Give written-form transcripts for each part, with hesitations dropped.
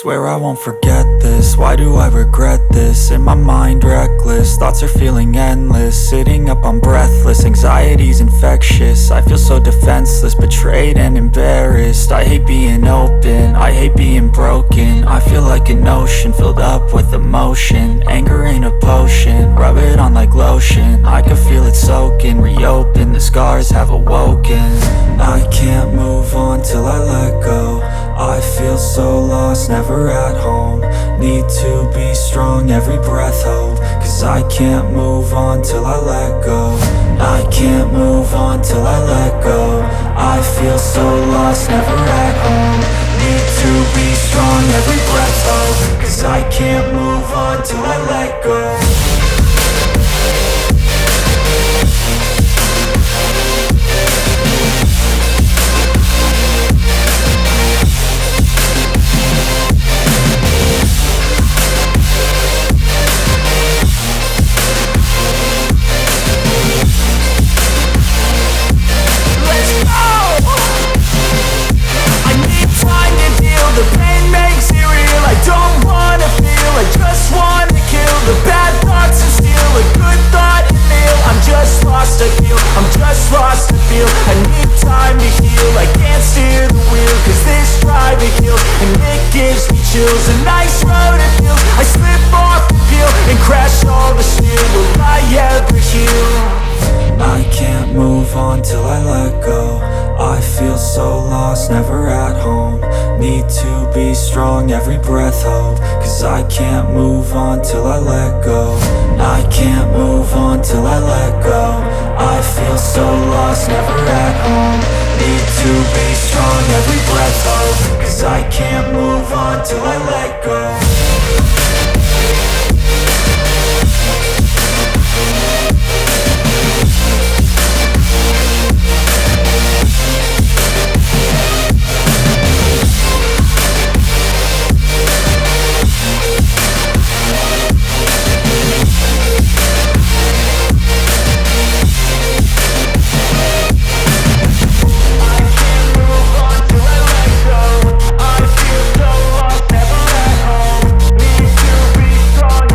Swear I won't forget this, why do I regret this? In my mind reckless, thoughts are feeling endless. Sitting up I'm breathless, anxiety's infectious. I feel so defenseless, betrayed and embarrassed. I hate being open, I hate being broken. I feel like an ocean filled up with emotion. Anger ain't a potion, rub it on like lotion. I can feel it soaking, reopen, the scars have awoken. I can't move on till I let go. I feel so lost, never at home. Need to be strong, every breath hope. Cause I can't move on till I let go. I can't move on till I let go. I feel so lost, never at home. Need to be strong, every breath hope. Cause I can't move on till I let go. The pain makes it real, I don't wanna feel, I just wanna kill the bad thoughts and steal a good thought and feel. I'm just lost, I feel, I'm just lost, I feel. I need time to heal, I can't steer the wheel. Cause this drive it kills, and it gives me chills. A nice road it feels, I slip off the peel and crash all the steel. Will I ever heal? I can't move on till I let go. I feel so lost, never at home. Need to be strong, every breath hope. Cause I can't move on till I let go. I can't move on till I let go. I feel so lost, never at home. Need to be strong, every breath hope. Cause I can't move on till I let go. Strong,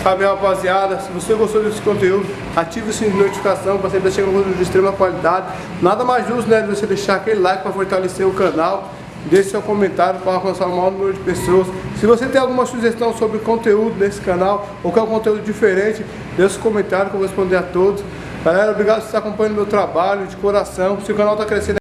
Sabe, rapaziada, se você gostou desse conteúdo, ative o sininho de notificação para sempre chegar um conteúdo de extrema qualidade. Nada mais justo, né, de você deixar aquele like para fortalecer o canal, deixe seu comentário para alcançar o maior número de pessoas. Se você tem alguma sugestão sobre conteúdo desse canal ou quer um conteúdo diferente, deixe um comentário que eu vou responder a todos. Galera, obrigado por estar acompanhando o meu trabalho de coração. Se o canal está crescendo